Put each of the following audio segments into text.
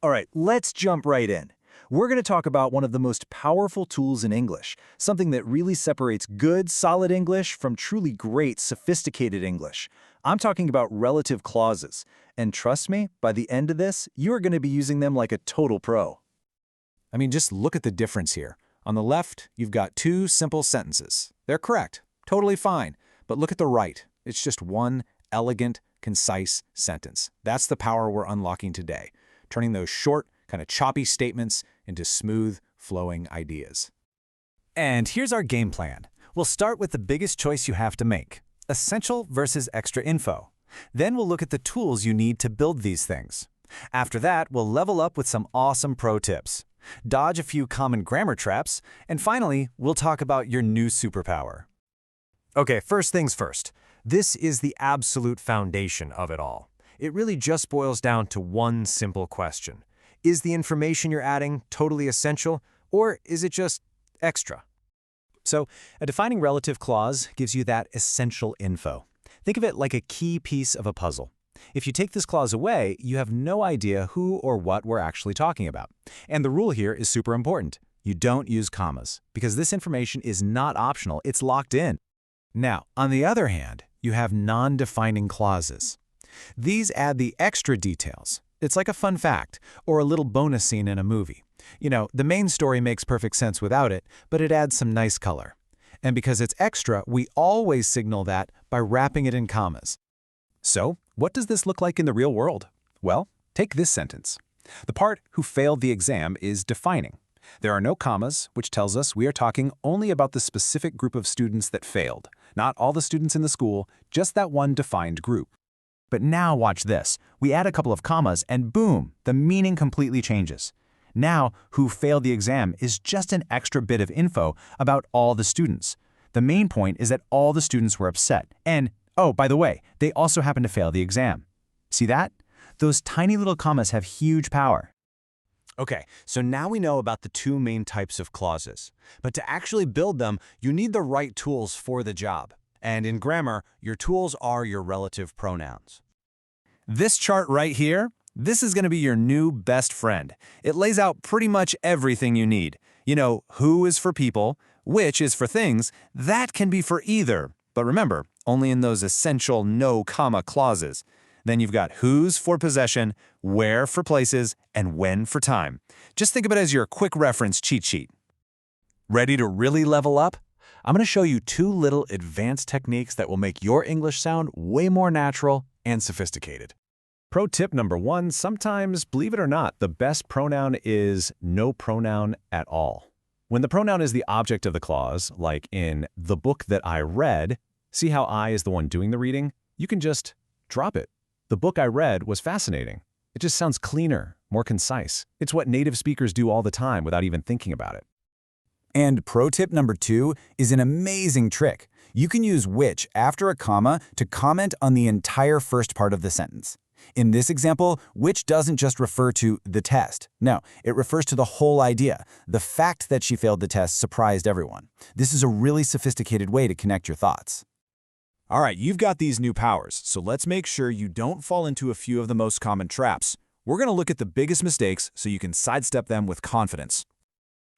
All right, let's jump right in. We're going to talk about one of the most powerful tools in English, something that really separates good, solid English from truly great, sophisticated English. I'm talking about relative clauses. And trust me, by the end of this, you're going to be using them like a total pro. I mean, just look at the difference here. On the left, you've got two simple sentences. They're correct, totally fine. But look at the right. It's just one elegant, concise sentence. That's the power we're unlocking today, turning those short, kind of choppy statements into smooth, flowing ideas. And here's our game plan. We'll start with the biggest choice you have to make, essential versus extra info. Then we'll look at the tools you need to build these things. After that, we'll level up with some awesome pro tips, dodge a few common grammar traps, and finally, we'll talk about your new superpower. Okay, first things first. This is the absolute foundation of it all. It really just boils down to one simple question. Is the information you're adding totally essential, or is it just extra? So, a defining relative clause gives you that essential info. Think of it like a key piece of a puzzle. If you take this clause away, you have no idea who or what we're actually talking about. And the rule here is super important. You don't use commas, because this information is not optional, it's locked in. Now, on the other hand, you have non-defining clauses. These add the extra details. It's like a fun fact, or a little bonus scene in a movie. You know, the main story makes perfect sense without it, but it adds some nice color. And because it's extra, we always signal that by wrapping it in commas. So, what does this look like in the real world? Well, take this sentence. The part "who failed the exam" is defining. There are no commas, which tells us we are talking only about the specific group of students that failed, not all the students in the school, just that one defined group. But now watch this. We add a couple of commas and boom, the meaning completely changes. Now, "who failed the exam" is just an extra bit of info about all the students. The main point is that all the students were upset. And, oh, by the way, they also happen to fail the exam. See that? Those tiny little commas have huge power. Okay, so now we know about the two main types of clauses. But to actually build them, you need the right tools for the job. And in grammar, your tools are your relative pronouns. This chart right here, this is going to be your new best friend. It lays out pretty much everything you need. You know, who is for people, which is for things, that can be for either. But remember, only in those essential no comma clauses. Then you've got who's for possession, where for places, and when for time. Just think of it as your quick reference cheat sheet. Ready to really level up? I'm going to show you two little advanced techniques that will make your English sound way more natural and sophisticated. Pro tip number one, sometimes, believe it or not, the best pronoun is no pronoun at all. When the pronoun is the object of the clause, like in the book that I read, see how I is the one doing the reading? You can just drop it. The book I read was fascinating. It just sounds cleaner, more concise. It's what native speakers do all the time without even thinking about it. And pro tip number 2 is an amazing trick. You can use which after a comma to comment on the entire first part of the sentence. In this example, which doesn't just refer to the test. No, it refers to the whole idea. The fact that she failed the test surprised everyone. This is a really sophisticated way to connect your thoughts. All right, you've got these new powers, so let's make sure you don't fall into a few of the most common traps. We're going to look at the biggest mistakes so you can sidestep them with confidence.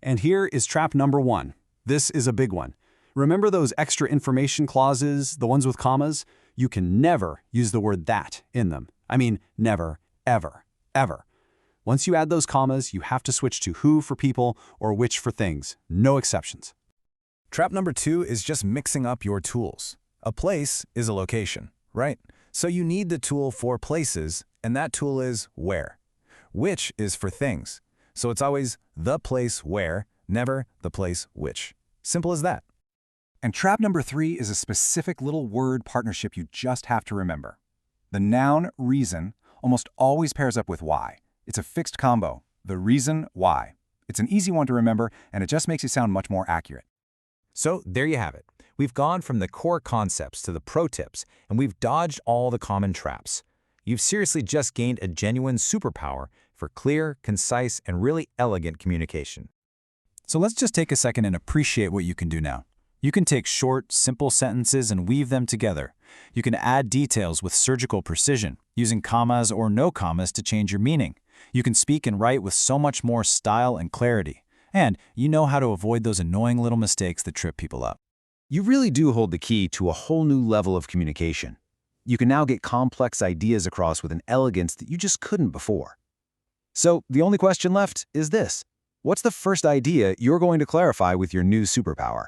And here is trap number 1. This is a big one. Remember those extra information clauses, the ones with commas? You can never use the word that in them. I mean, never, ever, ever. Once you add those commas, you have to switch to who for people or which for things. No exceptions. Trap number 2 is just mixing up your tools. A place is a location, right? So you need the tool for places, and that tool is where. Which is for things. So it's always the place where, never the place which. Simple as that. And trap number 3 is a specific little word partnership you just have to remember. The noun reason almost always pairs up with why. It's a fixed combo, the reason why. It's an easy one to remember, and it just makes it sound much more accurate. So there you have it. We've gone from the core concepts to the pro tips, and we've dodged all the common traps. You've seriously just gained a genuine superpower for clear, concise, and really elegant communication. So let's just take a second and appreciate what you can do now. You can take short, simple sentences and weave them together. You can add details with surgical precision, using commas or no commas to change your meaning. You can speak and write with so much more style and clarity, and you know how to avoid those annoying little mistakes that trip people up. You really do hold the key to a whole new level of communication. You can now get complex ideas across with an elegance that you just couldn't before. So the only question left is this: what's the first idea you're going to clarify with your new superpower?